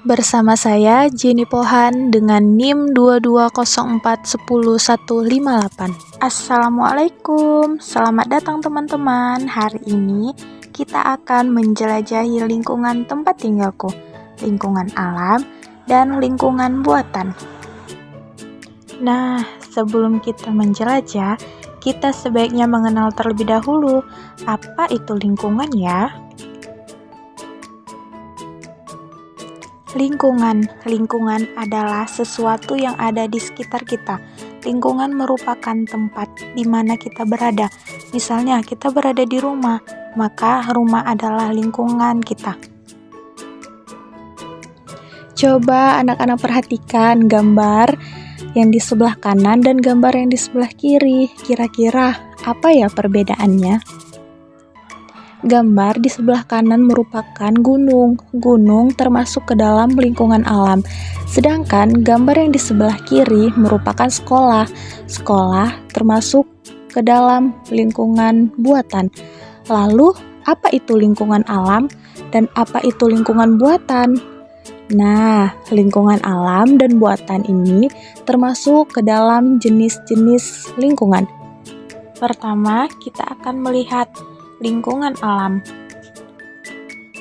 Bersama saya Jenny Pohan dengan NIM 2204101158. Assalamualaikum, selamat datang teman-teman. Hari ini kita akan menjelajahi lingkungan tempat tinggalku, lingkungan alam, dan lingkungan buatan. Nah, sebelum kita menjelajah, kita sebaiknya mengenal terlebih dahulu apa itu lingkungan ya. Lingkungan adalah sesuatu yang ada di sekitar kita. Lingkungan merupakan tempat di mana kita berada. Misalnya kita berada di rumah, maka rumah adalah lingkungan kita. Coba anak-anak perhatikan gambar yang di sebelah kanan dan gambar yang di sebelah kiri. Kira-kira apa ya perbedaannya? Gambar di sebelah kanan merupakan gunung. Gunung termasuk ke dalam lingkungan alam. Sedangkan gambar yang di sebelah kiri merupakan sekolah. Sekolah termasuk ke dalam lingkungan buatan. Lalu, apa itu lingkungan alam dan apa itu lingkungan buatan? Nah, lingkungan alam dan buatan ini termasuk ke dalam jenis-jenis lingkungan. Pertama, kita akan melihat lingkungan alam.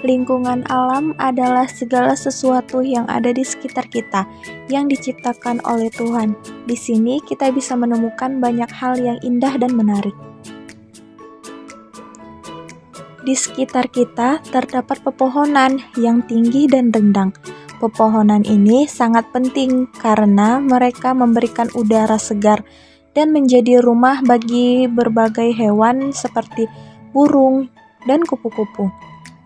Lingkungan alam adalah segala sesuatu yang ada di sekitar kita, yang diciptakan oleh Tuhan. Di sini kita bisa menemukan banyak hal yang indah dan menarik. Di sekitar kita terdapat pepohonan yang tinggi dan rindang. Pepohonan ini sangat penting karena mereka memberikan udara segar dan menjadi rumah bagi berbagai hewan seperti burung, dan kupu-kupu.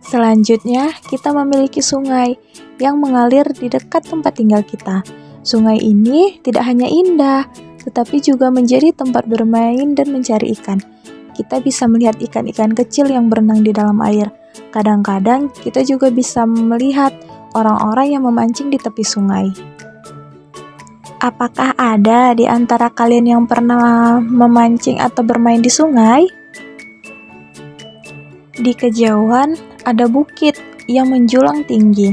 Selanjutnya, kita memiliki sungai yang mengalir di dekat tempat tinggal kita. Sungai ini tidak hanya indah, tetapi juga menjadi tempat bermain dan mencari ikan. Kita bisa melihat ikan-ikan kecil yang berenang di dalam air. Kadang-kadang, kita juga bisa melihat orang-orang yang memancing di tepi sungai. Apakah ada di antara kalian yang pernah memancing atau bermain di sungai? Di kejauhan ada bukit yang menjulang tinggi.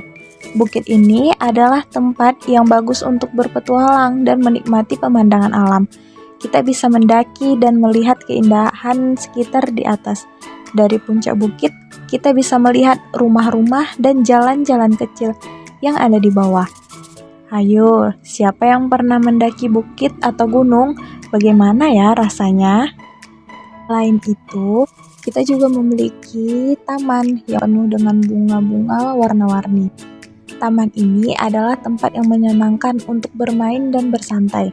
Bukit ini adalah tempat yang bagus untuk berpetualang dan menikmati pemandangan alam. Kita bisa mendaki dan melihat keindahan sekitar di atas. Dari puncak bukit, kita bisa melihat rumah-rumah dan jalan-jalan kecil yang ada di bawah. Ayo, siapa yang pernah mendaki bukit atau gunung? Bagaimana ya rasanya? Selain itu, kita juga memiliki taman yang penuh dengan bunga-bunga warna-warni. Taman ini adalah tempat yang menyenangkan untuk bermain dan bersantai.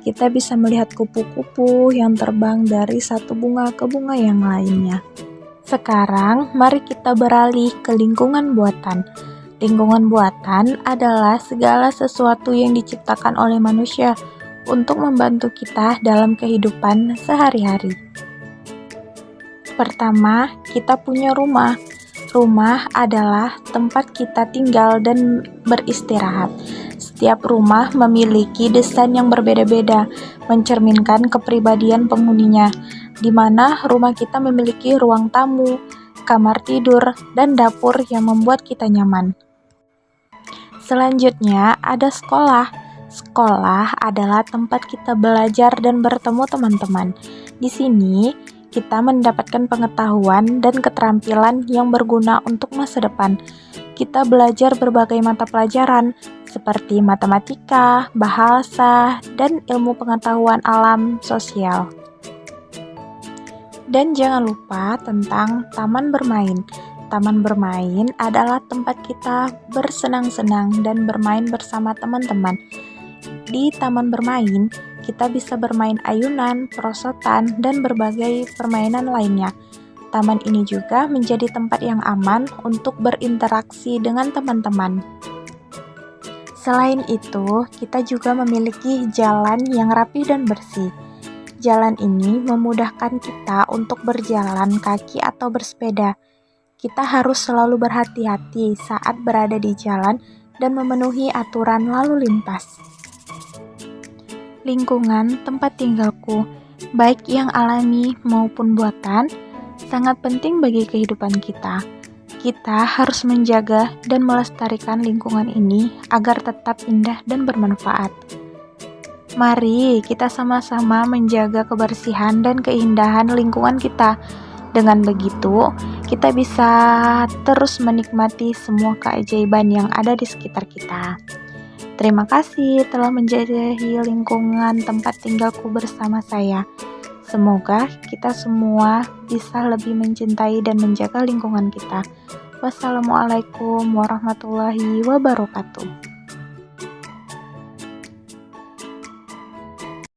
Kita bisa melihat kupu-kupu yang terbang dari satu bunga ke bunga yang lainnya. Sekarang, mari kita beralih ke lingkungan buatan. Lingkungan buatan adalah segala sesuatu yang diciptakan oleh manusia untuk membantu kita dalam kehidupan sehari-hari. Pertama, kita punya rumah. Rumah adalah tempat kita tinggal dan beristirahat. Setiap rumah memiliki desain yang berbeda-beda, mencerminkan kepribadian penghuninya, di mana rumah kita memiliki ruang tamu, kamar tidur, dan dapur yang membuat kita nyaman. Selanjutnya, ada sekolah. Sekolah adalah tempat kita belajar dan bertemu teman-teman. Di sini, kita mendapatkan pengetahuan dan keterampilan yang berguna untuk masa depan. Kita belajar berbagai mata pelajaran seperti matematika, bahasa, dan ilmu pengetahuan alam sosial. Dan jangan lupa tentang taman bermain. Taman bermain adalah tempat kita bersenang-senang dan bermain bersama teman-teman. Di taman bermain, kita bisa bermain ayunan, perosotan, dan berbagai permainan lainnya. Taman ini juga menjadi tempat yang aman untuk berinteraksi dengan teman-teman. Selain itu, kita juga memiliki jalan yang rapi dan bersih. Jalan ini memudahkan kita untuk berjalan kaki atau bersepeda. Kita harus selalu berhati-hati saat berada di jalan dan memenuhi aturan lalu lintas. Lingkungan tempat tinggalku, baik yang alami maupun buatan, sangat penting bagi kehidupan kita. Kita harus menjaga dan melestarikan lingkungan ini agar tetap indah dan bermanfaat. Mari kita sama-sama menjaga kebersihan dan keindahan lingkungan kita. Dengan begitu, kita bisa terus menikmati semua keajaiban yang ada di sekitar kita. Terima kasih telah menjadi lingkungan tempat tinggalku bersama saya. Semoga kita semua bisa lebih mencintai dan menjaga lingkungan kita. Wassalamualaikum warahmatullahi wabarakatuh.